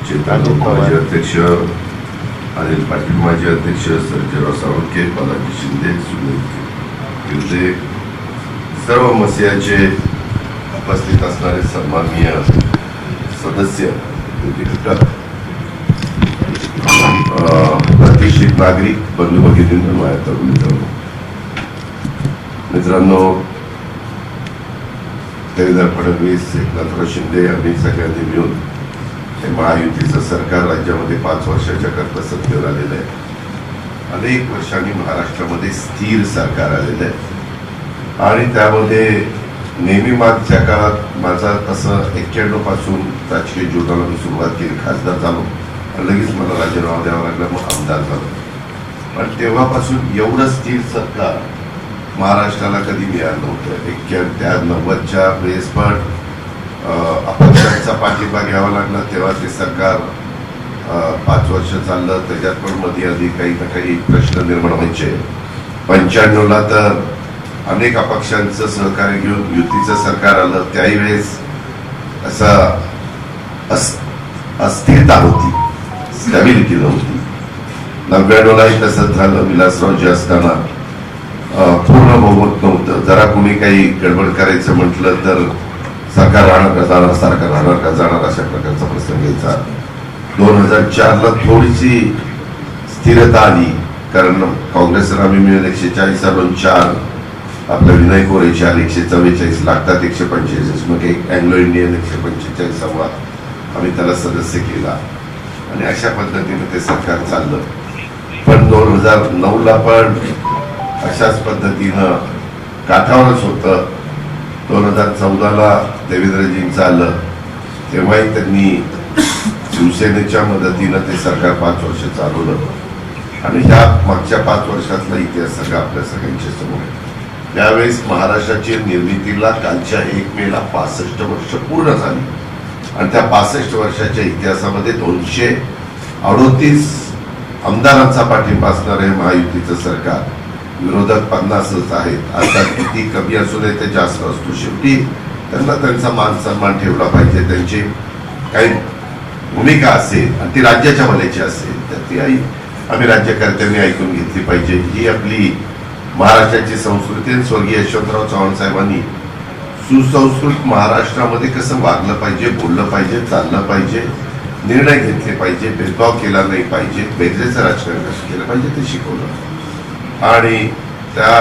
चेतन माजी अध्यक्ष, अनिल पाटील माजी अध्यक्ष, सर्जेराव साळुंखे, बालाजी शिंदे, सुनील गिरदे, सर्व मसियाचे उपस्थित असणारे सन्माननीय सदस्य, प्रतिष्ठित नागरिक, बंधू भगिनींनो, माझ्या तरुण मित्रांनो, देवेंद्र फडणवीस, एकनाथराव शिंदे यांनी सगळ्यांनी मिळून हे महायुतीचं सरकार राज्यामध्ये 5 वर्षाच्या करता सत्तेवर आलेलं आहे. अनेक वर्षांनी महाराष्ट्रामध्ये स्थिर सरकार आलेलं आहे आणि त्यामध्ये नेहमी मागच्या काळात माझा तसं 91 पासून राजकीय जीवनाला मी सुरुवात केली. खासदार झालो आणि लगेच मला राजीनामा द्यावा लागला, मग आमदार झालो. पण तेव्हापासून एवढं स्थिर सत्ता महाराष्ट्राला कधी मिळालं नव्हतं. 91-90च्या वेळेस पण अपक्षांचा पाठिंबा घ्यावा लागला, तेव्हा ते सरकार 5 वर्ष चाललं. त्याच्यात पण मध्ये आधी काही ना काही प्रश्न निर्माण व्हायचे. 95ला तर अनेक अपक्षांचं सहकार्य घेऊन युतीचं सरकार आलं. त्याही वेळेस असं अस्थिरता होती, स्टॅबिलिटी नव्हती. 99लाही तसंच झालं. विलासरावजी असताना पूर्ण बहुमत नव्हतं. जरा कोणी काही गडबड करायचं म्हटलं तर सरकार राहणार का जाणार, सरकार राहणार का जाणार, अशा प्रकारचा प्रसंग यायचा. 2004ला थोडीशी स्थिरता आली, कारण काँग्रेसला आम्ही मिळून 140-4, आपला विनय कोरे 144 लागतात 145, मग एक अँग्लो इंडियन 145वा आम्ही त्याला सदस्य केला आणि अशा पद्धतीने ते सरकार चाललं. पण 2009ला पण अशाच पद्धतीनं काठावरच होतं. 2014ला देवेंद्रजींचं आलं, तेव्हाही त्यांनी शिवसेनेच्या मदतीनं ते सरकार 5 वर्ष चालवलं आणि ह्या मागच्या 5 वर्षातला इतिहास सगळा आपल्या सगळ्यांच्या समोर आहे. त्यावेळेस महाराष्ट्राची निर्मितीला कालच्या 1 मेला 65 वर्ष पूर्ण झाली आणि त्या 65 वर्षाच्या इतिहासामध्ये 238 आमदारांचा पाठिंबा असणारे महायुतीचं सरकार. विरोधक 50च आहेत. आता किती कमी असू नये ते जास्त असतो. शेवटी त्यांना त्यांचा मान सन्मान ठेवला पाहिजे. त्यांची काही भूमिका असेल आणि ती राज्याच्या भल्याची असेल तर ती आम्ही राज्यकर्त्यांनी ऐकून घेतली पाहिजे. ही आपली महाराष्ट्राची संस्कृती आहे. स्वर्गीय यशवंतराव चव्हाण साहेबांनी सुसंस्कृत महाराष्ट्रामध्ये कसं वागलं पाहिजे, बोललं पाहिजे, चाललं पाहिजे, निर्णय घेतले पाहिजे, भेदभाव केला नाही पाहिजे, बेरजेचं राजकारण कसं केलं पाहिजे ते शिकवलं आणि त्या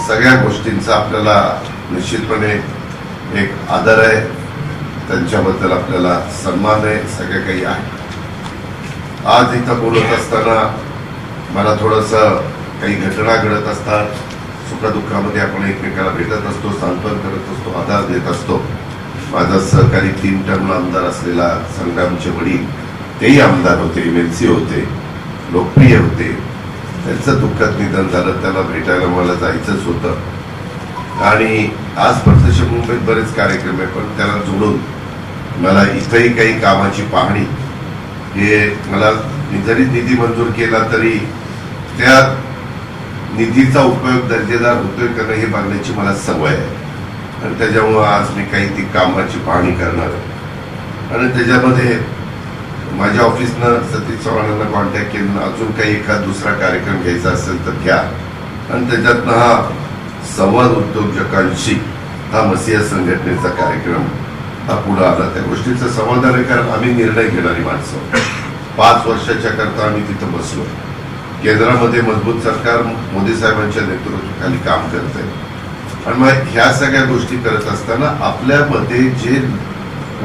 सगळ्या गोष्टींचा आपल्याला निश्चितपणे एक आदर आहे. त्यांच्याबद्दल आपल्याला सन्मान आहे, सगळं काही आहे. आज इथं बोलत असताना मला थोडंसं काही घटना घडत असतात. सुखदुःखामध्ये आपण एकमेकाला भेटत असतो, सांत्वन करत असतो, आधार देत असतो. माझा सहकारी 3 टर्मला आमदार असलेला संग्रामचे वडील, तेही आमदार होते, MLC होते, लोकप्रिय होते. त्यांचं दुःखद निधन झालं. त्याला भेटायला मला जायचंच होतं आणि आज प्रत्यक्ष मुंबईत बरेच कार्यक्रम आहे, पण त्याला जोडून मला इथंही काही कामाची पाहणी, हे मला जरी निधी मंजूर केला तरी त्या निधीचा उपयोग दर्जेदार होतोय का नाही हे बघण्याची मला सवय आहे आणि त्याच्यामुळं आज मी काही ती कामाची पाहणी करणार आहे. आणि त्याच्यामध्ये माझ्या ऑफिसनं सतीश चव्हाणांना कॉन्टॅक्ट केलं, अजून काही एखादा दुसरा कार्यक्रम घ्यायचा असेल तर घ्या. आणि त्याच्यातनं हा संवाद उद्योजकांशी हा मसिया संघटनेचा कार्यक्रम हा पुढे आला. त्या गोष्टीचं समाधान आहे, कारण आम्ही निर्णय घेणारी माणसं. 5 वर्षाच्या करता आम्ही तिथं बसलो. केंद्रामध्ये मजबूत सरकार मोदी साहेबांच्या नेतृत्वाखाली काम करत आहे आणि मग ह्या सगळ्या गोष्टी करत असताना आपल्यामध्ये जे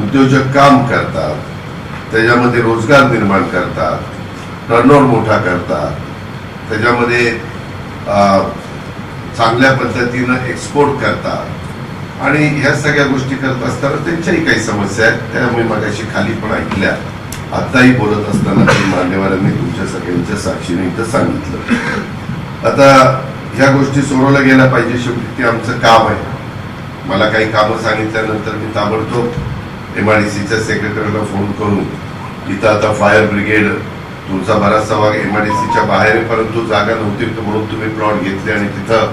उद्योजक काम करतात, त्याच्यामध्ये रोजगार निर्माण करतात, टर्नओव्हर मोठा करतात, त्याच्यामध्ये चांगल्या पद्धतीनं एक्सपोर्ट करतात आणि ह्या सगळ्या गोष्टी करत असताना त्यांच्याही काही समस्या आहेत. त्यामुळे मगाशी खाली पण ऐकल्या, आताही बोलत असताना मान्यवरांनी तुमच्या सगळ्यांच्या साक्षीने इथं सांगितलं. आता ह्या गोष्टी सोडवल्या गेल्या पाहिजे. शेवटी ते आमचं काम आहे. मला काही कामं सांगितल्यानंतर मी ताबडतोब MIDCच्या सेक्रेटरीला फोन करून, इथं आता फायर ब्रिगेड तुमचा बराचसा भाग MIDCच्या बाहेर आहे, परंतु जागा नव्हती म्हणून तुम्ही प्लॉट घेतले आणि तिथं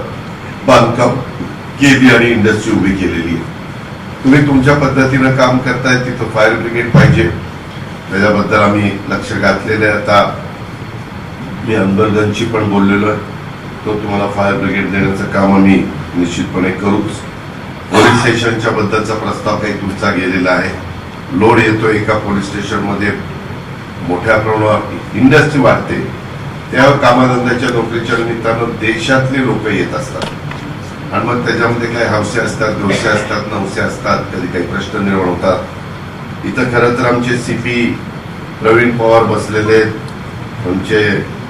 बांधकाम केली आणि इंडस्ट्री उभी केलेली आहे. तुम्ही तुमच्या पद्धतीनं काम करताय, तिथं फायर ब्रिगेड पाहिजे. त्याच्याबद्दल आम्ही लक्ष घातलेले. आता मी अनबर्गनची पण बोललेलो आहे, तो तुम्हाला फायर ब्रिगेड देण्याचं काम आम्ही निश्चितपणे करूच. पोलीस स्टेशनच्या बद्दलचा प्रस्ताव काही तुमचा गेलेला आहे. लोड येतो एका पोलीस स्टेशनमध्ये, मोठ्या प्रमाणावर इंडस्ट्री वाढते, त्या कामाधंद्याच्या नोकरीच्या निमित्तानं देशातले लोक येत असतात आणि मग त्याच्यामध्ये काही हौसे असतात, दोषे असतात, नवसे असतात, कधी काही प्रश्न निर्माण होतात. इथं खरं तर आमचे CP प्रवीण पवार बसलेले आहेत, आमचे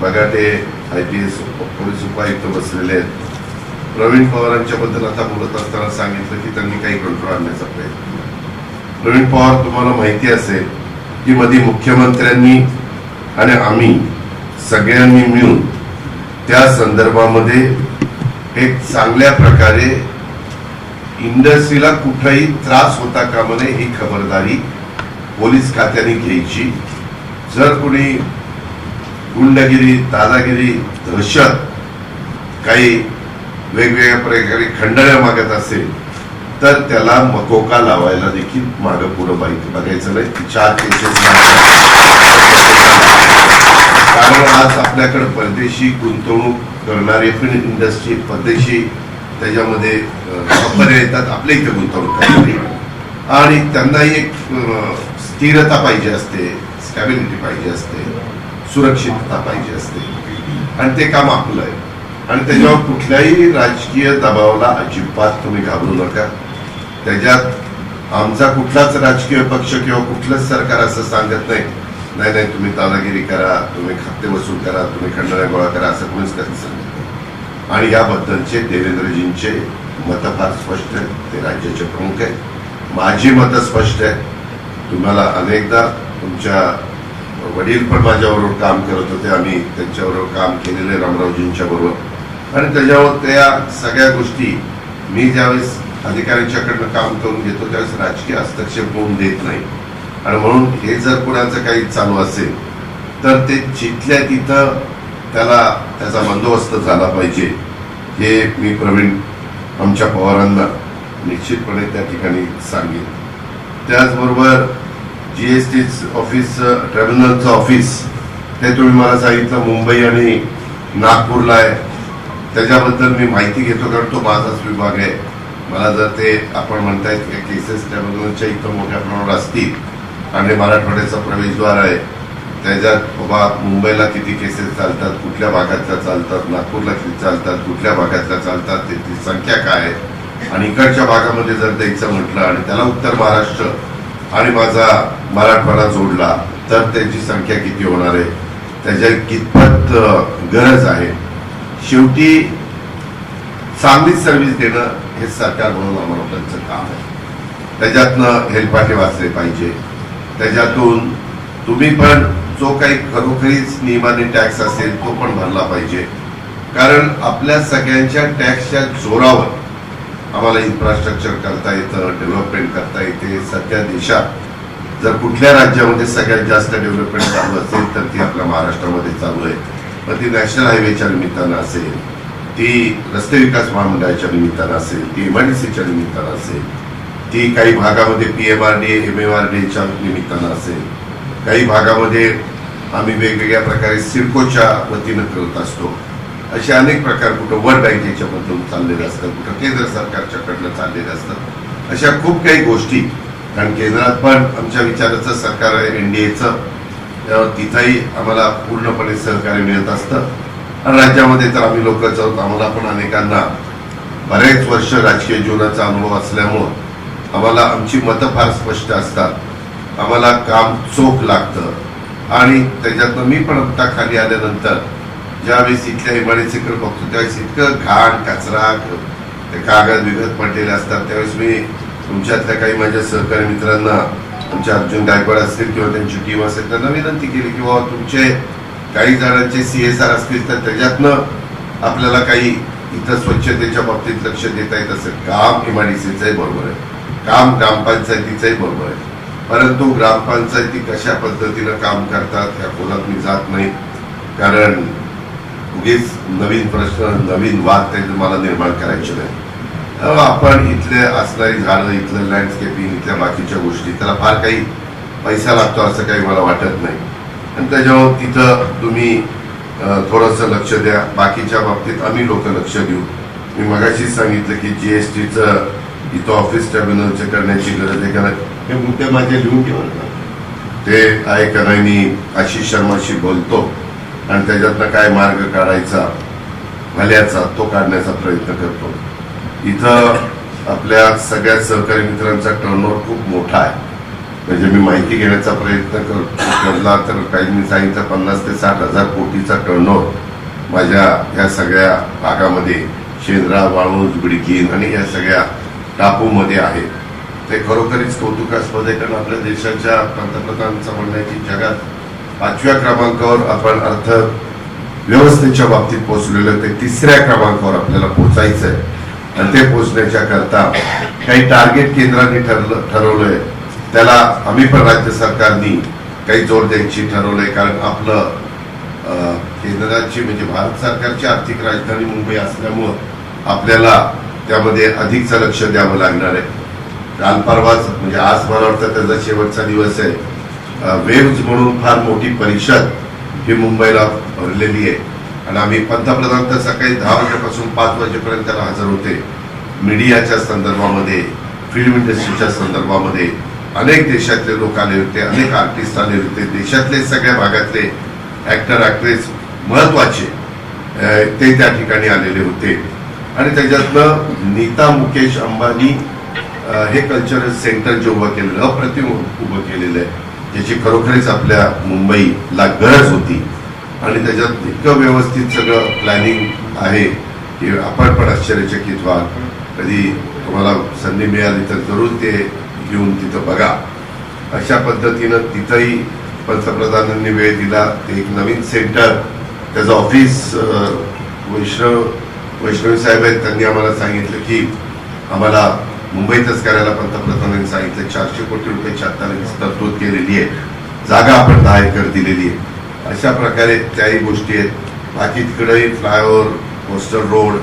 बगाटे IPS पोलीस उपायुक्त बसलेले आहेत. प्रवीण पवारांच्या बद्दल आता बोलत असताना सांगितलं की त्यांनी काही कंट्रोल आणण्याचा प्रयत्न. प्रवीण पवार तुम्हाला माहिती असेल की मध्ये मुख्यमंत्र्यांनी आणि आम्ही सगळ्यांनी मिळून त्या संदर्भामध्ये एक चांगल्या प्रकारे इंडस्ट्रीला कुठलाही त्रास होता कामा नये ही खबरदारी पोलीस खात्याने घ्यायची. जर कोणी गुंडगिरी, दादागिरी, दहशत, काही वेगवेगळ्या प्रकारे खंडण्या मागत असेल तर त्याला मकोका लावायला देखील मागं पुढं बघायचं नाही. 4 केसेस कारण आज आपल्याकडे परदेशी गुंतवणूक करणारे पण इंडस्ट्री, परदेशी त्याच्यामध्ये कंपन्या येतात आपल्या इथे गुंतवणूक करणारी, आणि त्यांनाही एक स्थिरता पाहिजे असते, स्टॅबिलिटी पाहिजे असते, सुरक्षितता पाहिजे असते, आणि ते काम आपलं आहे. आणि त्याच्यावर कुठल्याही राजकीय दबावाला अजिबात तुम्ही घाबरू नका. त्याच्यात आमचा कुठलाच राजकीय पक्ष किंवा कुठलंच सरकार असं सांगत नाही नाही तुम्ही दादागिरी करा, तुम्ही खाते वसूल करा, तुम्ही खंडण्या गोळा करा, असं कोणीच कधी सांगत नाही. आणि याबद्दलचे देवेंद्रजींचे मत फार स्पष्ट आहे, ते राज्याचे प्रमुख आहेत. माझी मतं स्पष्ट आहे. तुम्हाला अनेकदा तुमच्या वडील पण माझ्याबरोबर काम करत होते, आम्ही त्यांच्याबरोबर काम केलेले रामरावजींच्या बरोबर, आणि त्याच्यावर त्या सगळ्या गोष्टी मी ज्यावेळेस अधिकाऱ्यांच्याकडनं काम करून घेतो त्यावेळेस राजकीय हस्तक्षेप होऊन देत नाही. आणि म्हणून हे जर कुणाचं काही चालू असेल तर ते जिथल्या तिथं त्याचा बंदोबस्त झाला पाहिजे, हे मी प्रवीण आमच्या पवारांना निश्चितपणे त्या ठिकाणी सांगेन. त्याचबरोबर GST ऑफिस, ट्रिब्युनलचं ऑफिस, ते तुम्ही मला सांगितलं मुंबई आणि नागपूरला आहे. त्याच्याबद्दल मी माहिती घेतो कारण तो माझाच विभाग आहे. मला जर ते आपण म्हणतायत की केसेस ट्रिब्युनलच्या इथं मोठ्या प्रमाणावर असतील आणि मराठवाड्याचा प्रवेशद्वार आहे, त्याच्यात बाबा मुंबईला किती केसेस चालतात, कुठल्या भागातल्या चालतात, नागपूरला किती चालतात, कुठल्या भागातल्या चालतात, त्याची संख्या काय आहे, आणि इकडच्या भागामध्ये जर द्यायचं म्हटलं आणि त्याला उत्तर महाराष्ट्र आणि माझा मराठवाडा जोडला तर त्याची संख्या किती होणार आहे, त्याच्या कितपत गरज आहे. शेवटी चांगली सर्व्हिस देणं हे सरकार म्हणून आम्हाला त्यांचं काम आहे. त्याच्यातनं हेलपाटे वाचले पाहिजे. त्याच्यातून तुम्ही पण जो काही खरोखरीच नियमाने टॅक्स असेल तो पण भरला पाहिजे. कारण आपल्या सगळ्यांच्या टॅक्सच्या जोरावर आम्हाला इन्फ्रास्ट्रक्चर करता येतं, डेव्हलपमेंट करता येते. सध्या देशात जर कुठल्या राज्यामध्ये सगळ्यात जास्त डेव्हलपमेंट चालू असेल तर ती आपल्या महाराष्ट्रामध्ये चालू आहे. मग ती नॅशनल हायवेच्या निमित्तानं असेल, ती रस्ते विकास महामंडळाच्या निमित्तानं असेल, ती MIDCच्या निमित्तानं असेल, ती काही भागामध्ये PMRD, MMRDच्या निमित्तानं असेल, काही भागामध्ये आम्ही वेगवेगळ्या प्रकारे सिडकोच्या वतीनं करत असतो. असे अनेक प्रकार, कुठं वर्ल्ड बँकेच्या मधून चाललेले असतात, कुठं केंद्र सरकारच्याकडनं चाललेले असतात. अशा खूप काही गोष्टी, कारण केंद्रात पण आमच्या विचाराचं सरकार आहे, NDAचं, तिथंही आम्हाला पूर्णपणे सहकार्य मिळत असतं. आणि राज्यामध्ये तर आम्ही लोकच आहोत, आम्हाला पण अनेकांना बरेच वर्ष राजकीय जीवनाचा अनुभव असल्यामुळं आम्हाला आमची मतं फार स्पष्ट असतात. आम्हाला काम चोख लागतं आणि त्याच्यातनं मी पण आता खाली आल्यानंतर ज्यावेळेस इथल्या इमारतीकडे बघतो त्यावेळेस इतकं घाण कचरा, ते कागद विगत पडलेले असतात. त्यावेळेस मी तुमच्यातल्या काही माझ्या सहकारी मित्रांना, आमच्या अर्जुन गायकवाड असतील किंवा त्यांची टीम असेल, त्यांना विनंती केली की बाबा तुमचे काही जणांचे CSR असतील तर त्याच्यातनं आपल्याला काही इथं स्वच्छतेच्या बाबतीत लक्ष देता येत असेल. काम MIDCचंही बरोबर आहे, काम ग्रामपंचायतीचंही बरोबर आहे, परंतु ग्रामपंचायती कशा पद्धतीनं काम करतात ह्या खोलात मी जात नाही. कारण उगीच नवीन प्रश्न, नवीन वाद ते मला निर्माण करायचे नाही. आपण इथले असणारी झाडं, इथलं लँडस्केपिंग, इथल्या बाकीच्या गोष्टी, त्याला फार काही पैसा लागतो असं काही मला वाटत नाही. आणि त्याच्यावर तिथं तुम्ही थोडंसं लक्ष द्या. बाकीच्या बाबतीत आम्ही लोक लक्ष देऊ. मी मगाशीच सांगितलं की जीएसटीचं इथं ऑफिस टर्मिनलचं करण्याची गरज आहे. कारण हे मुद्दे माझे लिहून ठेवा, ते आहे का नाही मी आशिष शर्माशी बोलतो आणि त्याच्यातनं काय मार्ग काढायचा भल्याचा तो काढण्याचा प्रयत्न करतो. इथं आपल्या सगळ्या सहकारी मित्रांचा टर्नओव्हर खूप मोठा आहे. म्हणजे मी माहिती घेण्याचा प्रयत्न करला तर काहींनी सांगितलं 50 ते 60 हजार कोटीचा टर्नओव्हर माझ्या या सगळ्या भागामध्ये शेंद्रा, वाळूंज, बिडकीन आणि या सगळ्या टापूमध्ये आहे. ते खरोखरीच कौतुकास्पद आहे. कारण आपल्या देशाच्या पंतप्रधानांचं म्हणणं आहे की जगात 5व्या क्रमांकावर आपण अर्थ व्यवस्थेच्या बाबतीत पोहोचलेलो, ते 3ऱ्या क्रमांकावर आपल्याला पोहोचायचं आहे. आणि ते पोहोचण्याच्या करता काही टार्गेट केंद्रांनी ठरवलंय. त्याला आम्ही पण राज्य सरकारनी काही जोर द्यायची ठरवलंय. कारण आपलं केंद्राची म्हणजे भारत सरकारची आर्थिक राजधानी मुंबई असल्यामुळं आपल्याला त्यामध्ये अधिकचं लक्ष द्यावं लागणार आहे. काल परवाच म्हणजे आज मला वाटतं त्याचा शेवटचा दिवस आहे. वेव्ज म्हणून फार मोठी परिषद ही मुंबईला भरलेली आहे. आणि आम्ही पंतप्रधान तर सकाळी 10 वाजेपासून 5 वाजेपर्यंत त्याला हजर होते. मीडियाच्या संदर्भामध्ये, फिल्म इंडस्ट्रीच्या संदर्भामध्ये अनेक देशातले लोक आले होते, अनेक आर्टिस्ट आले होते. देशातले सगळ्या भागातले ऍक्टर ऍक्ट्रेस महत्वाचे ते त्या ठिकाणी आलेले होते. आणि त्याच्यातनं नीता मुकेश अंबानी हे कल्चरल सेंटर जे उभं केलेलं, अप्रतिम उभं केलेलं आहे, ज्याची खरोखरीच आपल्या मुंबईला गरज होती. आणि त्याच्यात इतकं व्यवस्थित सगळं प्लॅनिंग आहे की आपण पण आश्चर्यचकित व्हाल. कधी तुम्हाला संधी मिळाली तर जरूर ते घेऊन तिथं बघा. अशा पद्धतीनं तिथंही पंतप्रधानांनी वेळ दिला. ते एक नवीन सेंटर, त्याचं ऑफिस वैष्णवी साहेब आहेत, त्यांनी आम्हाला सांगितलं की आम्हाला मुंबईतच करायला पंतप्रधानांनी सांगितलं. 400 कोटी रुपयाची आता तरतूद केलेली आहे. जागा आपण 10 एकर दिलेली आहे. अशा प्रकारे त्याही गोष्टी आहेत. बाकी तिकडेही flyover, coastal road,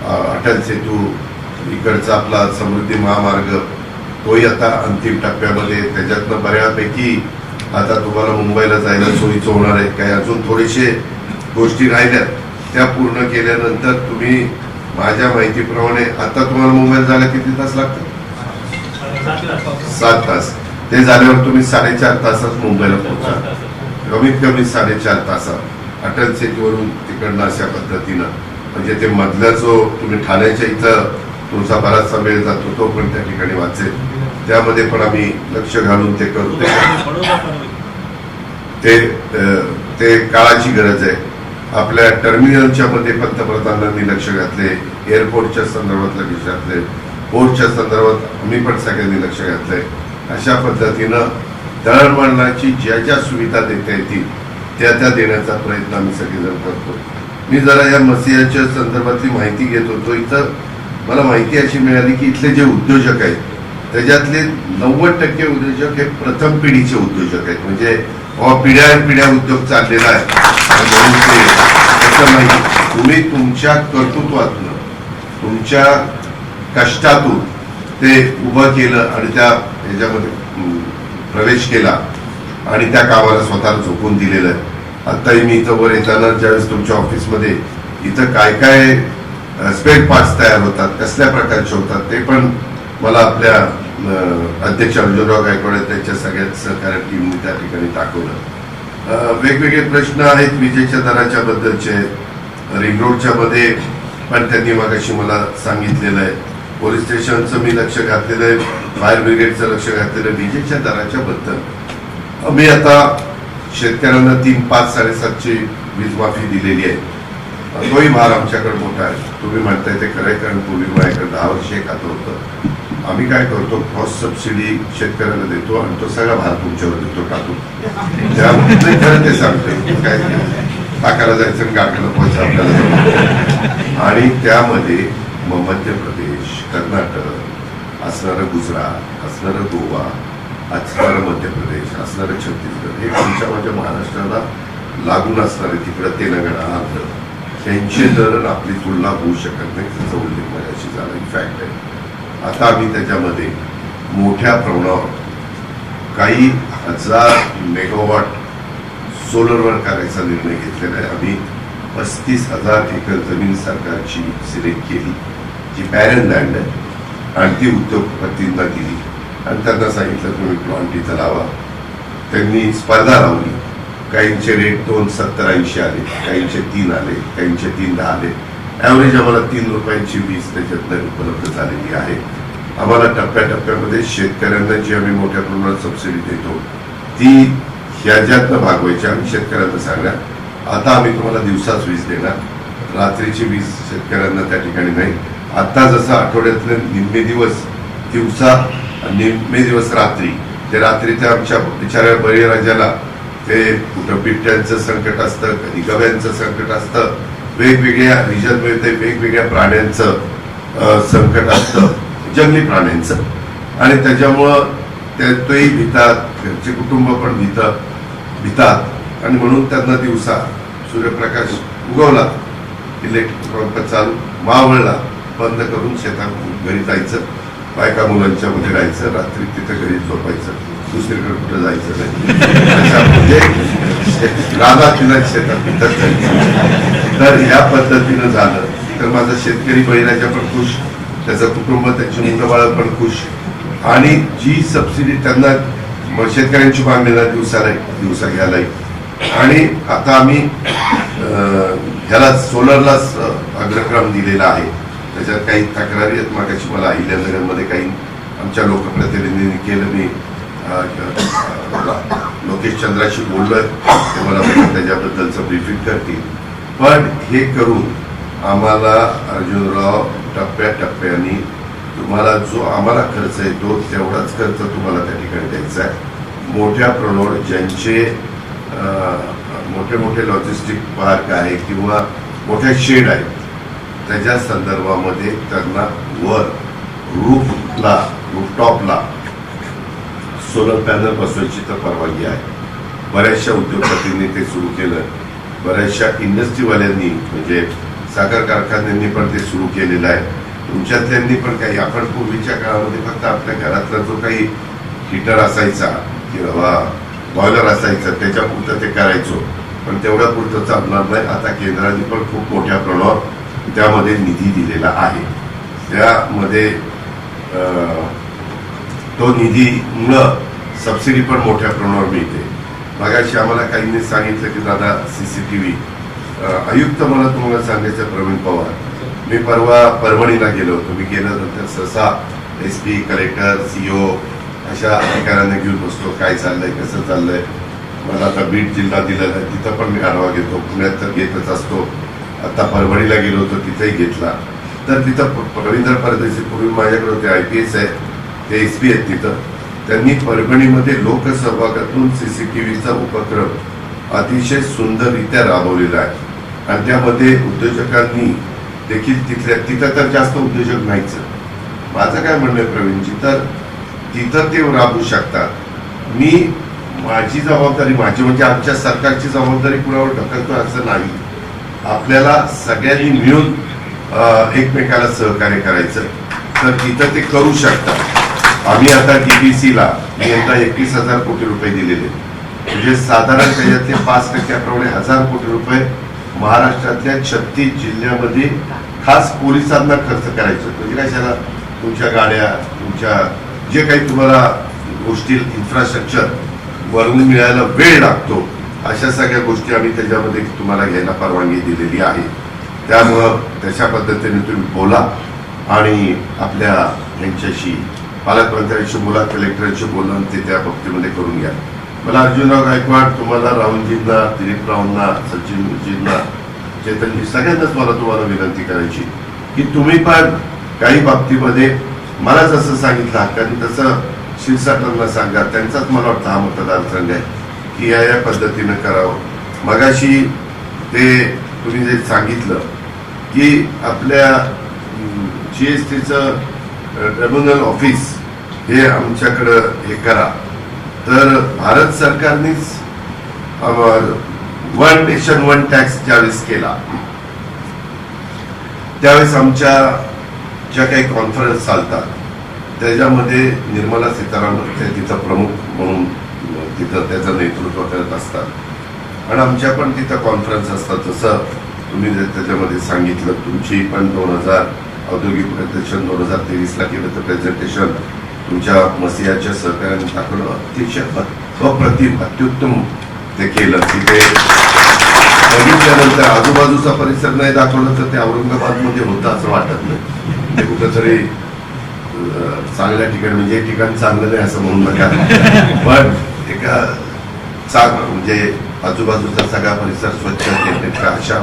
Atal Setu, इकडचा आपला समृद्धी महामार्ग तोही आता अंतिम टप्प्यामध्ये. त्याच्यातनं बऱ्यापैकी आता तुम्हाला मुंबईला जायला सोयीचं होणार आहे. काही अजून थोडेसे गोष्टी राहिल्या त्या पूर्ण केल्यानंतर तुम्ही माझ्या माहितीप्रमाणे आता तुम्हाला मुंबईला जायला किती तास लागतात? 7 तास. ते झाल्यावर तुम्ही 4.5 तासात मुंबईला पोहोचा. कमीत कमी 4.5 तासात अटल सेतूवरून तिकडनं अशा पद्धतीनं. म्हणजे ते मधला जो तुम्ही ठाण्याच्या इथं तुमचा बराचसा वेळ जातो तो पण त्या ठिकाणी वाचेल. त्यामध्ये पण आम्ही लक्ष घालून ते करतो. ते काळाची गरज आहे. आपल्या टर्मिनलच्या मध्ये पंतप्रधानांनी लक्ष घातले, एअरपोर्टच्या संदर्भात लक्ष घातले, पोर्टच्या संदर्भात आम्ही पण सगळ्यांनी लक्ष घातलंय. अशा पद्धतीनं दळणवळणाची ज्या ज्या सुविधा देता येतील त्या देण्याचा प्रयत्न आम्ही सगळेजण करतो. मी जरा या मसियाच्या संदर्भातली माहिती घेत होतो. इथं मला माहिती अशी मिळाली की इथले जे उद्योजक आहेत त्याच्यातले 90% उद्योजक हे प्रथम पिढीचे उद्योजक आहेत. म्हणजे पिढ्या उद्योग चाललेला आहे. म्हणून ते असं नाही, तुम्ही तुमच्या कर्तृत्वातून, तुमच्या कष्टातून ते उभं केलं आणि त्या ह्याच्यामध्ये प्रवेश केला आणि त्या कामाला स्वतःला झोकून दिलेलं आहे. आत्ताही मी इथं वर येताना ज्यावेळेस तुमच्या ऑफिसमध्ये इथं काय काय स्पेअर पार्ट्स तयार होतात, कसल्या प्रकारचे होतात, ते पण मला आपल्या अध्यक्ष अर्जुनराव गायकवाड त्यांच्या सगळ्या सहकार्य टीमने त्या ठिकाणी दाखवलं. वेगवेगळे प्रश्न आहेत विजेच्या दराच्या बद्दलचे. रिंग रोडच्या मध्ये पण त्यांनी मगाशी मला सांगितलेलं आहे. पोलीस स्टेशनचं मी लक्ष घातलेलं आहे, फायर ब्रिगेडचं लक्ष घातलेलं आहे. विजेच्या दराच्या बद्दल मी आता शेतकऱ्यांना 3, 5, 7.5ची वीज माफी दिलेली आहे. तोही भार आमच्याकडे मोठा आहे. तुम्ही म्हणताय ते खरंय, कारण पूर्वी माझ्याकडे 10 वर्ष एक खातं होतं. आम्ही काय करतो, कॉस्ट सबसिडी शेतकऱ्याला देतो आणि तो सगळा भार तुमच्यावर देतो टाकून. त्यामुळे खरं ते सांगतो काय टाकायला जायचं आणि गाठायला पोहोचा आपल्याला. आणि त्यामध्ये मध्य प्रदेश, कर्नाटक, असणारं गुजरात, असणारं गोवा, असणारं मध्य प्रदेश, असणारं छत्तीसगड, हे आमच्या माझ्या महाराष्ट्राला लागून असणारे तिकडं तेलंगणा, आंध्र, त्यांचे दर आपली तुलना होऊ शकत नाही. त्याचा उल्लेख माझ्याशी झाला. इनफॅक्ट आहे आता आम्ही त्याच्यामध्ये मोठ्या प्रमाणावर काही हजार मेगावॉट सोलरवर करायचा निर्णय घेतलेला आहे. आम्ही 35,000 एकर जमीन सरकारची सिलेक्ट केली, जी बॅरन लँड आहे, आणि ती उद्योगपतींना दिली आणि त्यांना सांगितलं तुम्ही प्लॉट इथं लावा. त्यांनी स्पर्धा लावली. काहींचे रेट 2,70-80 आले, काहींचे 3 आले, काहींचे 3,10 आले. ॲव्हरेज आम्हाला 3 रुपयांची वीज त्याच्यातनं उपलब्ध झालेली आहे. आम्हाला टप्प्याटप्प्यामध्ये शेतकऱ्यांना जी आम्ही मोठ्या प्रमाणात सबसिडी देतो ती ह्याच्यातनं भागवायची. आम्ही शेतकऱ्यांना सांगणार आता आम्ही तुम्हाला दिवसाच वीज देणार, रात्रीची वीज शेतकऱ्यांना त्या ठिकाणी नाही. आता जसं आठवड्यातले निम्मे दिवस दिवसा, निम्मे दिवस रात्री, ते रात्री त्या आमच्या बिचाऱ्या बळीराजाला ते कुठं बिबट्यांचं संकट असतं, कधी गव्यांचं संकट असतं, वेगवेगळ्या रिजनमध्ये ते वेगवेगळ्या प्राण्यांचं संकट असतं, जंगली प्राण्यांचं, आणि त्याच्यामुळं तोही भितात, घरचे कुटुंब पण भितात, आणि म्हणून त्यांना दिवसा सूर्यप्रकाश उगवला, इलेक्ट्रिक पंप चालू, मावळला, बंद करून शेतात घरी जायचं, बायका मुलांच्या मध्ये राहायचं, रात्री तिथं घरी झोपायचं, दुसरीकडे कुठं जायचं नाही. अशा म्हणजे रानात शेतात भितर जायचं. तर ह्या पद्धतीनं झालं तर माझा शेतकरी बळीराजा पण खुश, त्याचं कुटुंब, त्यांची मुलं बाळ पण खुश, आणि जी सबसिडी त्यांना शेतकऱ्यांची मागणी दिवसा घ्यायला. आणि आता आम्ही ह्याला सोलरलाच अग्रक्रम दिलेला आहे. त्याच्यात काही तक्रारी आहेत. मागाशी मला अहिल्यानगरमध्ये काही आमच्या लोकप्रतिनिधींनी केलं, मी लोकेश चंद्राशी बोललोय, ते मला त्याच्याबद्दलचं ब्रीफिंग करतील. पण हे करून आम्हाला अर्जुनराव टप्प्याटप्प्याने तुम्हाला जो आम्हाला खर्च येतो तेवढाच खर्च तुम्हाला त्या ठिकाणी द्यायचा आहे. मोठ्या प्रमाणावर ज्यांचे मोठे मोठे लॉजिस्टिक पार्क आहे किंवा मोठ्या शेड आहेत, त्याच्या संदर्भामध्ये त्यांना वर रूफटॉपला सोलर पॅनल बसवायची तर परवानगी आहे. बऱ्याचशा उद्योगपतींनी ते सुरू केलं, बऱ्याचशा इंडस्ट्रीवाल्यांनी म्हणजे साखर कारखान्यांनी पण ते सुरू केलेलं आहे. तुमच्यातल्यांनी पण काही, आपण पूर्वीच्या काळामध्ये फक्त आपल्या घरातला जो काही हिटर असायचा किंवा बॉयलर असायचं त्याच्यापुरतं ते करायचो, पण तेवढ्या पुरतं चालणार नाही. आता केंद्राने पण खूप मोठ्या प्रमाणावर त्यामध्ये निधी दिलेला आहे. त्यामध्ये तो निधीमुळं सबसिडी पण मोठ्या प्रमाणावर मिळते. मागाशी आम्हाला काहींनी सांगितलं की दादा CCTV आयुक्त, मला तुम्हाला सांगायचं प्रवीण पवार, मी परवा परभणीला गेलो होतो. मी गेल्यानंतर सहसा SP, कलेक्टर, CO अशा अधिकाऱ्यांना घेऊन बसतो, काय चाललंय, कसं चाललंय. मला आता बीड जिल्हा दिलेला आहे, तिथं पण मी आढावा घेतो, पुण्यात तर घेतच असतो. आता परभणीला गेलो होतो, तिथेही घेतला. तर तिथं रवींद्र परदेशी पूर्वी माझ्याकडे होते, IPS आहे, ते SP आहेत तिथं. त्यांनी परभणीमध्ये लोकसहभागातून CCTVचा उपक्रम अतिशय सुंदररित्या राबवलेला आहे, आणि त्यामध्ये उद्योजकांनी देखील तिथं तर जास्त उद्योजक नाहीच. माझं काय म्हणणं आहे प्रवीणजी, तर तिथं ते राबवू शकतात. मी माझी जबाबदारी, माझी म्हणजे आमच्या सरकारची जबाबदारी कुणावर ढकलतो असं नाही. आपल्याला सगळ्यांनी मिळून एकमेकाला सहकार्य करायचं, तर तिथं ते करू शकतात. आम्ही आता DPCला यंदा 31,000 कोटी रुपये दिलेले, म्हणजे साधारण त्याच्यातले 5% 1,000 कोटी रुपये महाराष्ट्रातल्या 36 जिल्ह्यामध्ये खास पोलिसांना खर्च करायचं. म्हणजे कशाला, तुमच्या गाड्या, तुमच्या जे काही तुम्हाला गोष्टी इन्फ्रास्ट्रक्चर वरून मिळायला वेळ लागतो, अशा सगळ्या गोष्टी आम्ही त्याच्यामध्ये तुम्हाला घ्यायला परवानगी दिलेली आहे. त्यामुळं तशा पद्धतीने तुम्ही बोला आणि आपल्या यांच्याशी पालकमंत्र्यांशी बोला, कलेक्टरांशी बोला, ते त्या बाबतीमध्ये करून घ्या. मला अर्जुनराव गायकवाड, तुम्हाला राहुलजींना, दिलीपरावांना, सचिनजींना, चेतनजी, सगळ्यांनाच मला तुम्हाला विनंती करायची की तुम्ही पण काही बाबतीमध्ये मला जसं सांगितलं हक्काने तसं शिरसाटांना सांगा. त्यांचाच मला वाटतं हा मतदारसंघ आहे की या पद्धतीनं करावं. मगाशी ते तुम्ही जे सांगितलं की आपल्या GSTचं ट्रिब्युनल ऑफिस हे आमच्याकडं हे करा, तर भारत सरकारनेच 1 नेशन 1 टॅक्स ज्यावेळेस केला त्यावेळेस आमच्या ज्या काही कॉन्फरन्स चालतात त्याच्यामध्ये निर्मला सीतारामन त्या तिथं प्रमुख म्हणून तिथं त्याचं नेतृत्व करत असतात आणि आमच्या पण तिथं कॉन्फरन्स असतात. जसं तुम्ही त्याच्यामध्ये सांगितलं, तुमची पण 2000 औद्योगिक प्रदर्शन 2023ला केलं तर प्रेझेंटेशन तुमच्या मसियाच्या सहकार्याने दाखवलं. अतिशय अप्रतिम अत्युत्तम ते केलं. तिथे बघितल्यानंतर आजूबाजूचा परिसर नाही दाखवलं तर ते औरंगाबादमध्ये होतं असं वाटत नाही. ते कुठंतरी चांगल्या ठिकाणी, म्हणजे ठिकाण चांगलं नाही असं म्हणू नका, पण एका म्हणजे आजूबाजूचा सगळा परिसर स्वच्छ केला अशा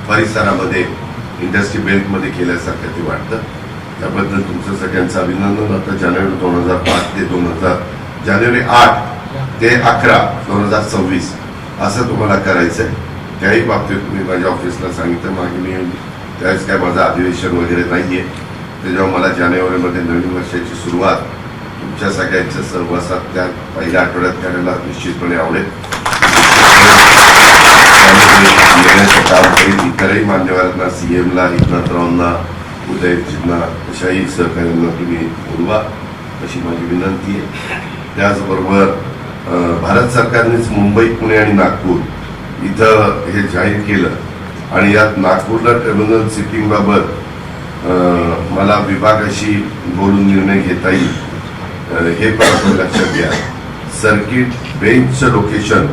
परिसरामध्ये इंडस्ट्री बेल्टमध्ये केल्यासारखं ते वाटतं. त्याबद्दल तुमचं सगळ्यांचं अभिनंदन. आता जानेवारी 2005 ते जानेवारी 8 ते 11 2026 असं तुम्हाला करायचं आहे. त्याही बाबतीत तुम्ही माझ्या ऑफिसला सांगितलं. मागे मी त्यावेळेस काय माझं अधिवेशन वगैरे नाहीये, त्याच्यामुळे मला जानेवारीमध्ये नवीन वर्षाची सुरुवात तुमच्या सगळ्यांच्या सहवासात त्या पहिल्या आठवड्यात करायला निश्चितपणे आवडेल. काम करील. इतरही मान्यवरांना, सीएमला, एकनाथरावांना, उदयजींना, अशाही सहकार्यांना तुम्ही बोलवा अशी माझी विनंती आहे. त्याचबरोबर भारत सरकारनेच मुंबई, पुणे आणि नागपूर इथं हे जाहीर केलं आणि यात नागपूरला टर्मिनल सिटिंगबाबत मला विभागाशी बोलून निर्णय घेता येईल हे पण आपण लक्षात घ्या. सर्किट बेंचचं लोकेशन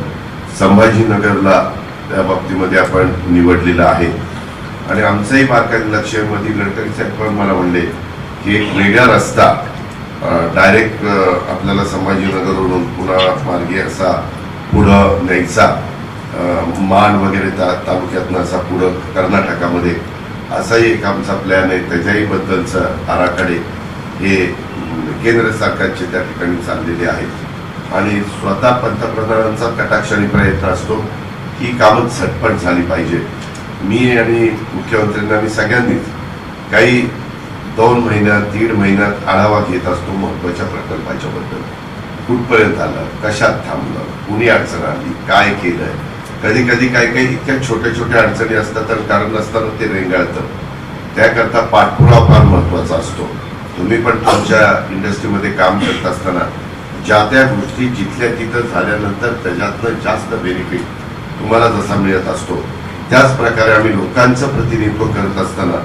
संभाजीनगरला त्या बाबतीमध्ये आपण निवडलेलं आहे आणि आमचंही बारकाईने लक्ष मध्ये गडकरी साहेब पण मला म्हणले की एक वेगळा रस्ता डायरेक्ट आपल्याला संभाजीनगरवरून पुन्हा मार्गे असा पुढं न्यायचा, मान वगैरे तालुक्यातनं असा पुढं कर्नाटकामध्ये असाही एक आमचा प्लॅन आहे. त्याच्याही बद्दलचं आराखडे हे केंद्र सरकारचे त्या ठिकाणी चाललेले आहेत आणि स्वतः पंतप्रधानांचा कटाक्ष आणि प्रयत्न असतो ही कामं झटपट झाली पाहिजे. मी आणि मुख्यमंत्र्यांना मी सगळ्यांनीच काही 2 महिन्यात 1.5 महिन्यात आढावा घेत असतो महत्वाच्या प्रकल्पाच्या बद्दल. कुठपर्यंत आलं, कशात थांबलं, कुणी अडचण आली, काय केलंय. कधी कधी काही इतक्या छोट्या छोट्या अडचणी असतात तर कारण नसताना ते रेंगाळतं. त्याकरता पाठपुरावा फार महत्वाचा असतो. तुम्ही पण तुमच्या इंडस्ट्रीमध्ये काम करत असताना ज्या त्या गोष्टी जिथल्या तिथं झाल्यानंतर त्याच्यातनं जास्त बेनिफिट तुम्हाला जसा मिळत असतो त्याच प्रकारे आम्ही लोकांचं प्रतिनिधित्व करत असताना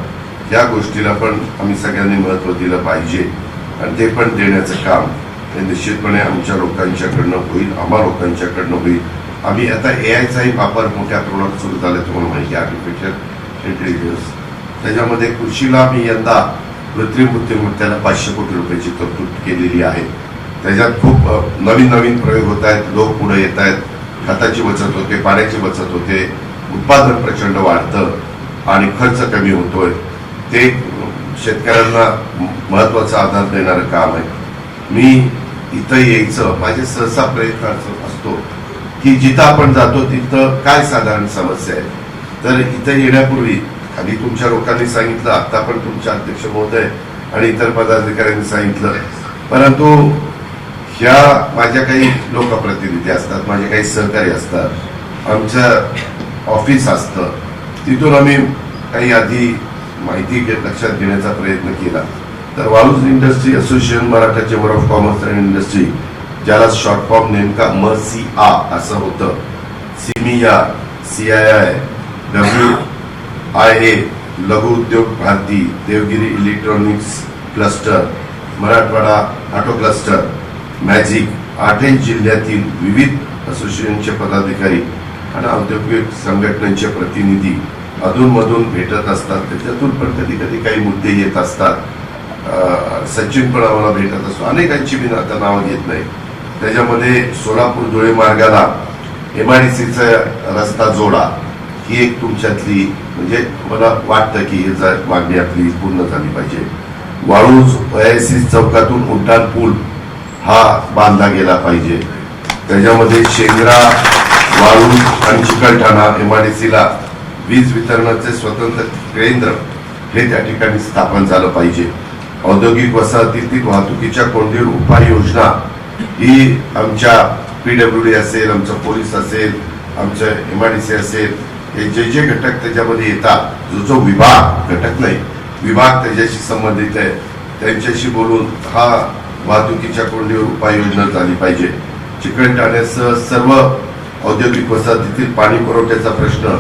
या गोष्टीला पण आम्ही सगळ्यांनी महत्त्व दिलं पाहिजे आणि ते पण देण्याचं काम हे निश्चितपणे आमच्या लोकांच्याकडनं होईल, आम्हा लोकांच्याकडनं होईल. आम्ही आता एआयचाही वापर मोठ्या प्रमाणात सुरू झाला. तुम्हाला माहिती आहे, आर्टिफिशियल इंटेलिजन्स. त्याच्यामध्ये कृषीला आम्ही यंदा कृत्रिम बुद्धिमत्तेला 500 कोटी रुपयाची तरतूद केलेली आहे. त्याच्यात खूप नवीन प्रयोग होत आहेत. लोक पुढे येत आहेत. खताची बचत होते, पाण्याची बचत होते, उत्पादन प्रचंड वाढतं आणि खर्च कमी होतोय. ते शेतकऱ्यांना महत्वाचा आधार देणारं काम आहे. मी इथं यायचं माझे सहसा प्रयत्न असतो की जिथं आपण जातो तिथं काय साधारण समस्या आहे. तर इथं येण्यापूर्वी आधी तुमच्या लोकांनी सांगितलं, आता पण तुमच्या अध्यक्ष महोदय आणि इतर पदाधिकाऱ्यांनी सांगितलं, परंतु ह्या माझ्या काही लोकप्रतिनिधी असतात, माझे काही सहकारी असतात, आमचं ऑफिस असतं, तिथून आम्ही काही आधी माहिती लक्षात घेण्याचा प्रयत्न केला. तर Waluj industry association, Maratha chamber of commerce and industry, ज्याला शॉर्ट फॉर्म नेमका MCA असं होतं, सिमिया, CII, WIA, Laghu Udyog Bharati, Devgiri electronics cluster, Marathwada auto cluster, magic, 8 जिल्ह्यातील विविध असोसिएशनचे पदाधिकारी आणि औद्योगिक संघटनांचे प्रतिनिधी अधूनमधून भेटत असतात. त्याच्यातून पण कधी कधी काही मुद्दे येत असतात. सचिन पण आम्हाला भेटत असतो. अनेकांची मी आता नावं घेत नाही. त्याच्यामध्ये सोलापूर धुळे मार्गाला MIDCचा रस्ता जोडा ही एक तुमच्यातली, म्हणजे मला वाटतं की ही मागणी आपली पूर्ण झाली पाहिजे. वाळूज OIC चौकातून उड्डाण पूल हा बांधला गेला पाहिजे. त्याच्यामध्ये शेंद्रा, वाळूज आणि चिकलठाणा MIDCला वीज वितरणाचे स्वतंत्र केंद्र हे त्या ठिकाणी स्थापन झालं पाहिजे. औद्योगिक वसाहतीतील वाहतुकीच्या कोणतीही उपाययोजना ही आमच्या PWD असेल, आमचं पोलीस असेल, आमचं MIDC असेल, हे जे घटक त्याच्यामध्ये येतात, जो विभाग, घटक नाही विभाग त्याच्याशी संबंधित आहे, त्यांच्याशी बोलून हा वाहतुकीच्या कोंडीवर उपाययोजना झाली पाहिजे. चिकलठाण्यासह सर्व औद्योगिक वसाहतीतील पाणी पुरवठ्याचा प्रश्न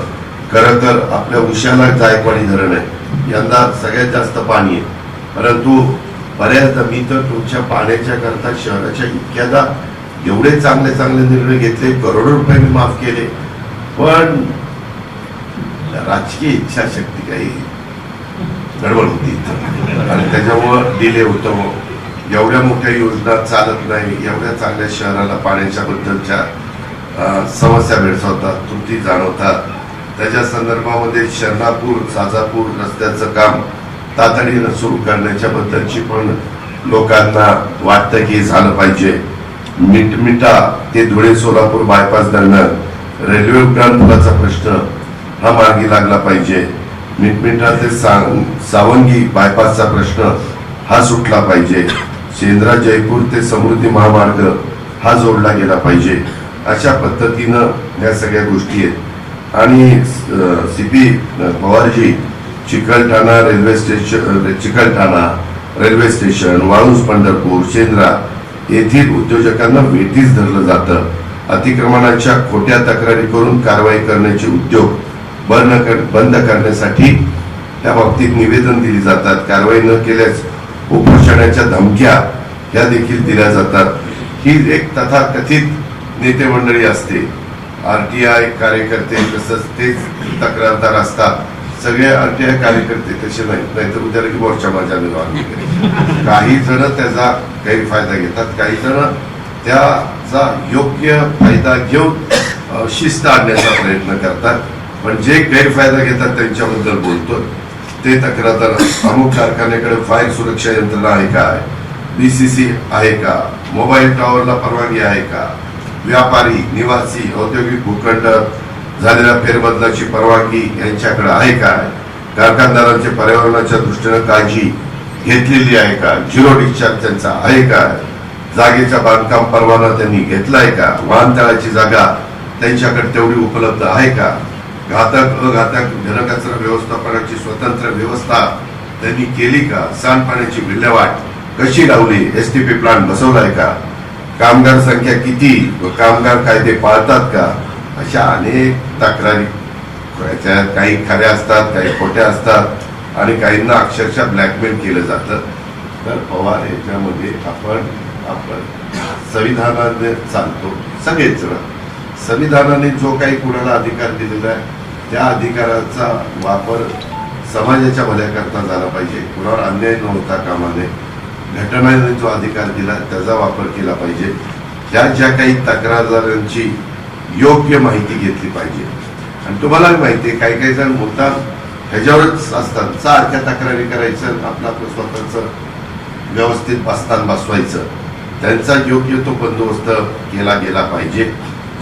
खरं तर आपल्या उशाला जायकवाडी धरण आहे, यंदा सगळ्यात जास्त पाणी आहे. परंतु बऱ्याचदा मी तर तुमच्या पाण्याच्या करता शहराच्या इतक्यादा एवढे चांगले चांगले निर्णय घेतले, करोडो रुपये मी माफ केले, पण राजकीय इच्छाशक्ती काही गडबड होती आणि त्याच्यामुळं डिले होतं. एवढ्या मोठ्या योजना चालत नाही, एवढ्या चांगल्या शहराला पाण्याच्या बद्दलच्या समस्या भेडसावतात, त्रुटी जाणवतात. त्याच्या संदर्भामध्ये शरणापूर साजापूर रस्त्याचं काम तातडीनं सुरू करण्याच्या बद्दलची पण लोकांना वाटतं की झालं पाहिजे. मिटमिटा ते धुळे सोलापूर बायपास दरम्यान रेल्वे उड्डाणपुलाचा प्रश्न हा मार्गी लागला पाहिजे. मिटमिटा ते सावंगी बायपासचा प्रश्न हा सुटला पाहिजे. शेंद्रा जयपूर ते समृद्धी महामार्ग हा जोडला गेला पाहिजे. अशा पद्धतीनं या सगळ्या गोष्टी आहेत. आणि CP Pawarji Chikalthana railway station, Chikalthana railway station, Waluj Pandharpur, Shendra येथील उद्योजकांना वेठीस धरलं जातं. अतिक्रमणाच्या खोट्या तक्रारी करून कारवाई करण्याचे उद्योग बंद करण्यासाठी त्या बाबतीत निवेदन दिली जातात. कारवाई न केल्यास उपोषणाच्या धमक्या या देखील दिल्या जातात. ही एक तथाकथित नेते मंडळी असते. आरटीआय कार्यकर्ते तसंच तेच तक्रारदार असतात. सगळे आरटीआय कार्यकर्ते तसे नाहीत, नाहीतर उद्या की मोर्चा माझ्या काही जण त्याचा गैरफायदा घेतात, काही जण त्याचा योग्य फायदा घेऊन शिस्त आणण्याचा प्रयत्न करतात. पण जे गैरफायदा घेतात त्यांच्याबद्दल बोलतो ते तक्रारदार. अमुक कारखान्याकडे फायर सुरक्षा यंत्रणा आहे का, बीसीसी आहे का, मोबाईल टॉवरला परवानगी आहे का, व्यापारी निवासी औद्योगिक भूखंड झालेल्या फेरबदलाची परवानगी यांच्याकडे आहे का, कारखानदारांचे पर्यावरणाच्या दृष्टीनं काळजी घेतलेली आहे का, झिरो डिस्चार्ज त्यांचा आहे का, जागेचा बांधकाम परवाना त्यांनी घेतलाय का, वाहनतळाची जागा त्यांच्याकडे तेवढी उपलब्ध आहे का, घातक अघातक घनकचरा व्यवस्थापनाची स्वतंत्र व्यवस्था त्यांनी केली का, सांडपाण्याची विल्हेवाट कशी लावली, एसटीपी प्लांट बसवलाय का, कामगार संख्या किती व कामगार कायदे पाळतात का. अशा अनेक तक्रारी काही खऱ्या असतात, काही खोट्या असतात आणि काहींना अक्षरशः ब्लॅकमेल केलं जातं. तर पवार याच्यामध्ये आपण संविधानाने चालतो. सगळेच संविधानाने जो काही कुणाला अधिकार दिलेला आहे त्या अधिकाराचा वापर समाजाच्या भल्याकरता झाला पाहिजे. कुणावर अन्याय न होता कामा नये. घटनेने जो अधिकार दिला त्याचा वापर केला पाहिजे. ज्या काही तक्रारदारांची योग्य माहिती घेतली पाहिजे. आणि तुम्हाला माहिती आहे काही काही जण मुद्दाम ह्याच्यावरच असतात, सारख्या तक्रारी करायचं, आपलं स्वतःच व्यवस्थित बसतान बसवायचं. त्यांचा योग्य तो बंदोबस्त केला गेला पाहिजे.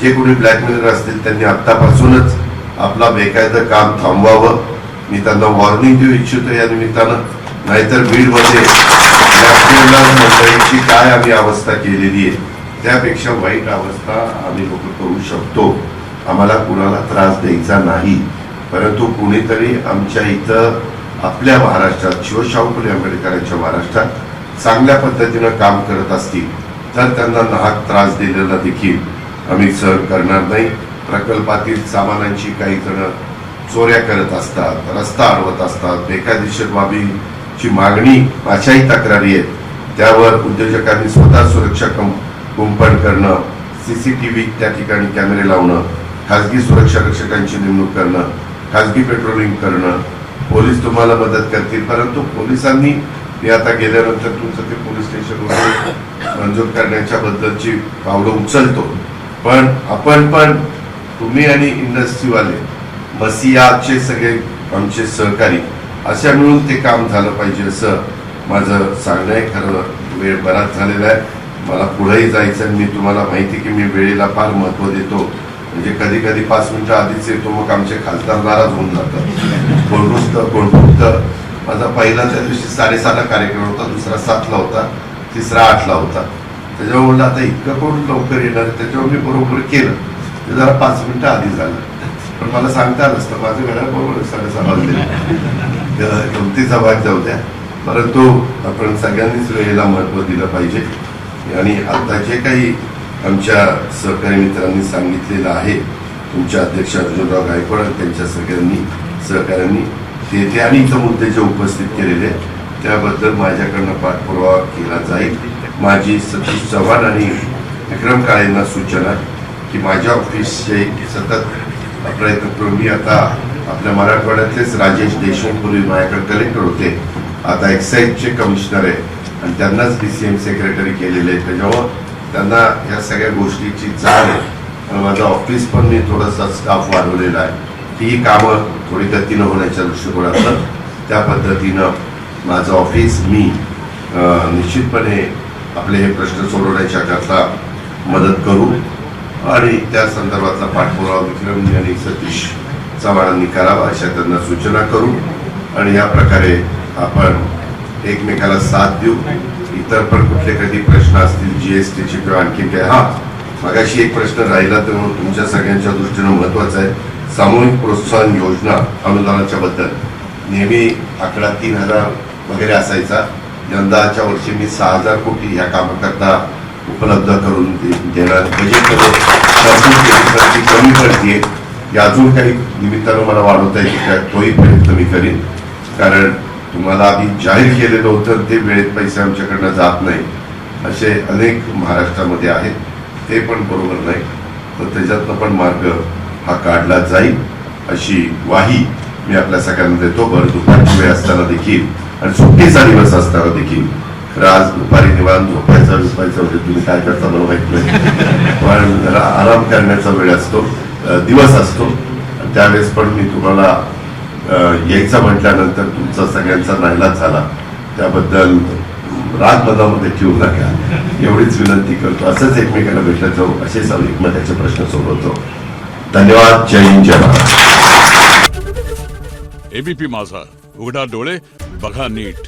जे कोणी ब्लॅकमेलर असतील त्यांनी आतापासूनच आपला बेकायदा काम थांबवावं. मी त्यांना वॉर्निंग देऊ इच्छितो या निमित्तानं. नाहीतर बीडमध्ये मंडळीची काय आम्ही अवस्था केलेली आहे त्यापेक्षा वाईट अवस्था आम्ही लोक करू शकतो. आम्हाला कुणाला त्रास द्यायचा नाही. परंतु कुणीतरी आमच्या इथं आपल्या महाराष्ट्रात शिवशाहू फुले आंबेडकरांच्या महाराष्ट्रात चांगल्या पद्धतीनं काम करत असतील तर त्यांना नाहक त्रास दिलेला देखील आम्ही सहन करणार नाही. प्रकल्पातील सामानांची काही जण चोऱ्या करत असतात, रस्ता अडवत असतात, बेकायदेशीर बाबीची मागणी अशाही तक्रारी आहेत. त्यावर उद्योजकांनी स्वतः सुरक्षा कुंपण करणं, सीसीटीव्ही त्या ठिकाणी कॅमेरे लावणं, खासगी सुरक्षा रक्षकांची नेमणूक करणं, खासगी पेट्रोलिंग करणं. पोलीस तुम्हाला मदत करतील. परंतु पोलिसांनी मी आता गेल्यानंतर तुमचं ते पोलीस स्टेशनवर मंजूर करण्याच्या बद्दलची पावलं उचलतो. पण आपण पण तुम्ही आणि इंडस्ट्रीवाले मसियाचे सगळे आमचे सहकारी अशा मिळून ते काम झालं पाहिजे असं माझं सांगणं आहे. खरं वेळ बराच झालेला आहे. मला पुढेही जायचं. मी तुम्हाला माहिती की मी वेळेला फार महत्व देतो. म्हणजे कधी कधी 5 मिनिटं आधीच येतो, मग आमचे खासदार नाराज होऊन जातात. कोण नुसतं कोण फुकतं. माझा पहिला त्या दिवशी 7:30ला कार्यक्रम होता, दुसरा 7ला होता, तिसरा 8ला होता. त्याच्यामुळे म्हणलं आता इतकं कोण लवकर येणार, त्याच्यावर मी बरोबर केलं. ते जरा 5 मिनिटं आधी झालं. पण मला सांगता आलं असतं, माझं घड्याळ बरोबर 6:30 वाजले. गमतीचा भाग जाऊ द्या. परंतु आपण सगळ्यांनीच वेळेला महत्त्व दिलं पाहिजे आणि आता जे काही आमच्या सहकारी मित्रांनी सांगितलेलं आहे, तुमच्या अध्यक्ष अर्जुनराव गायकवाड त्यांच्या सहकाऱ्यांनी ते आणि इतर मुद्दे जे उपस्थित केलेले त्याबद्दल माझ्याकडनं पाठपुरावा केला जाईल. माझी सतीश चव्हाण आणि विक्रम काळेंना सूचना की माझ्या ऑफिसचे सतत प्रयत्न करून मी आता आपल्या मराठवाड्यातलेच राजेश देशमुख पूर्वी माझ्याकडे कलेक्टर होते, आता एक्साईजचे कमिशनर आहे आणि त्यांनाच DCM सेक्रेटरी केलेले आहे. त्याच्यामुळं त्यांना या सगळ्या गोष्टीची जाण आहे आणि माझं ऑफिस पण मी थोडासा स्टाफ वाढवलेला आहे. ही कामं थोडी गतीनं होण्याच्या दृष्टिकोनातून त्या पद्धतीनं माझं ऑफिस मी निश्चितपणे आपले हे प्रश्न सोडवण्याच्या करता मदत करू आणि त्या संदर्भातला पाठपुरावा विक्रमजी आणि सतीश चव्हाणांनी करावा अशा त्यांना सूचना करू आणि या प्रकारे आपण एकमेकाला साथ देऊ. इतर पण कुठले कधी प्रश्न असतील GSTचे किंवा आणखी काय, मगाशी एक प्रश्न राहिला तर तुमच्या सगळ्यांच्या दृष्टीनं महत्वाचा आहे. सामूहिक प्रोत्साहन योजना अनुदानाच्या बद्दल नेहमी आकडा 3000 वगैरे असायचा. यंदाच्या वर्षी मी 6000 कोटी या कामाकरता उपलब्ध करून देणार बजेटमध्ये कमी पडते. या अजून काही निमित्तानं मला वाढवता येईल तोही प्रयत्न मी करीन, कारण तुम्हाला आधी जाहीर केलेलं होतं ते वेळेत पैसे आमच्याकडनं जात नाही असे अनेक महाराष्ट्रामध्ये आहेत. ते पण बरोबर नाही, तर त्याच्यातनं पण मार्ग हा काढला जाईल अशी ग्वाही मी आपल्या सगळ्यांना देतो. भर दुपारची वेळ असताना देखील आणि सुट्टीचा दिवस असताना देखील. खरं आज दुपारी निवांत झोपायचा म्हणजे तुम्ही काय करता मला माहित नाही, पण जरा आराम करण्याचा वेळ असतो, दिवस असतो. त्यावेळेस पण मी तुम्हाला यायचं म्हटल्यानंतर तुमचा सगळ्यांचा नाईलाज झाला, त्याबद्दल राग मनामध्ये ठेवू नका एवढीच विनंती करतो. असंच एकमेकांना भेटत जाऊ, असेच एकमेकांचे प्रश्न सोडवतो. धन्यवाद. जय हिंद, जय महाराष्ट्र. ABP माझा, उघडा डोळे बघा नीट.